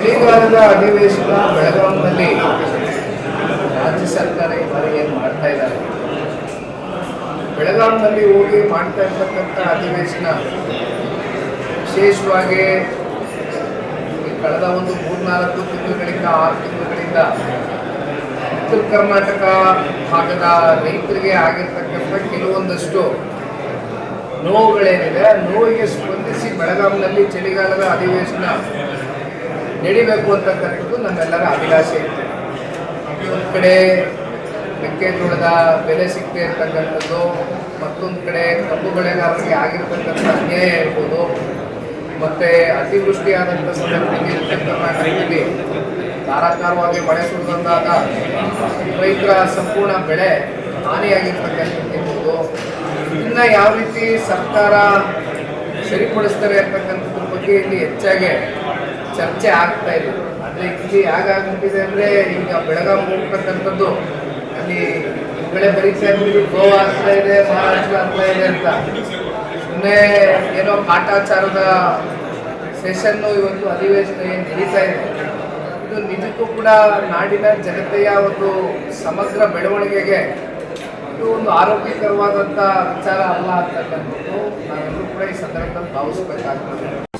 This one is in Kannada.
ಚಳಿಗಾಲದ ಅಧಿವೇಶನ ಬೆಳಗಾವಿಯಲ್ಲಿ ರಾಜ್ಯ ಸರ್ಕಾರ ಈ ಬಾರಿ ಏನು ಮಾಡ್ತಾ ಇದ್ದಾರೆ. ಬೆಳಗಾವಿನಲ್ಲಿ ಹೋಗಿ ಮಾಡ್ತಾ ಇರ್ತಕ್ಕಂಥ ಅಧಿವೇಶನ ವಿಶೇಷವಾಗಿ ಕಳೆದ ಒಂದು 3-4 ತಿಂಗಳುಗಳಿಂದ 6 ತಿಂಗಳುಗಳಿಂದ ಉತ್ತರ ಕರ್ನಾಟಕ ಭಾಗದ ರೈತರಿಗೆ ಆಗಿರ್ತಕ್ಕಂಥ ಕೆಲವೊಂದಷ್ಟು ನೋವುಗಳೇನಿದೆ, ನೋವಿಗೆ ಸ್ಪಂದಿಸಿ ಬೆಳಗಾವಿನಲ್ಲಿ ಚಳಿಗಾಲದ ಅಧಿವೇಶನ ನಡಿಬೇಕು ಅಂತಕ್ಕಂಥದ್ದು ನಮ್ಮೆಲ್ಲರ ಅಭಿಲಾಷೆ ಇತ್ತು. ಒಂದು ಕಡೆ ಮೆಕ್ಕೆಜೋಳದ ಬೆಲೆ ಸಿಗದೆ ಇರ್ತಕ್ಕಂಥದ್ದು, ಮತ್ತೊಂದು ಕಡೆ ಕಬ್ಬು ಬೆಳೆಗಾರರಿಗೆ ಆಗಿರ್ತಕ್ಕಂಥ ಅನ್ಯಾಯ ಇರ್ಬೋದು, ಮತ್ತು ಅತಿವೃಷ್ಟಿಯಾದಂಥ ಸಂದರ್ಭದಲ್ಲಿ ಉತ್ತರ ಕರ್ನಾಟಕದಲ್ಲಿ ಧಾರಾಕಾರವಾಗಿ ಮಳೆ ಸುರಿದಾಗ ರೈತರ ಸಂಪೂರ್ಣ ಬೆಳೆ ಹಾನಿಯಾಗಿರ್ತಕ್ಕಂಥದ್ದು ಇರ್ಬೋದು. ಇನ್ನು ಯಾವ ರೀತಿ ಸರ್ಕಾರ ಸರಿಪಡಿಸ್ತಾರೆ ಅಂತಕ್ಕಂಥದ್ರ ಬಗ್ಗೆ ಇಲ್ಲಿ ಹೆಚ್ಚಾಗಿ ಚರ್ಚೆ ಆಗ್ತಾ ಇದೆ. ಆದರೆ ಇಲ್ಲಿ ಹೇಗಾಗ್ಬಿಟ್ಟಿದೆ ಅಂದರೆ, ಈಗ ಬೆಳಗಾವಿ ಹೋಗ್ತಕ್ಕಂಥದ್ದು ಅಲ್ಲಿ ಬೆಳೆ ಬರೀತಾ ಇದ್ದೀವಿ, ಗೋವಾ ಆಗ್ತಾ ಇದೆ, ಮಹಾರಾಷ್ಟ್ರ ಆಗ್ತಾ ಇದೆ ಅಂತ ಸುಮ್ಮನೆ ಏನೋ ಕಾಟಾಚಾರದ ಸೆಷನ್ನು ಇವತ್ತು ಅಧಿವೇಶನ ಏನು ನಡೀತಾ ಇದೆ, ಇದು ನಿಜಕ್ಕೂ ಕೂಡ ನಾಡಿನ ಜನತೆಯ ಒಂದು ಸಮಗ್ರ ಬೆಳವಣಿಗೆಗೆ ಇದು ಒಂದು ಆರೋಗ್ಯಕರವಾದಂಥ ವಿಚಾರ ಅಲ್ಲ ಅಂತಕ್ಕಂಥದ್ದು ನಾವೆಲ್ಲರೂ ಕೂಡ ಈ ಸಂದರ್ಭದಲ್ಲಿ ಭಾವಿಸಬೇಕಾಗ್ತದೆ.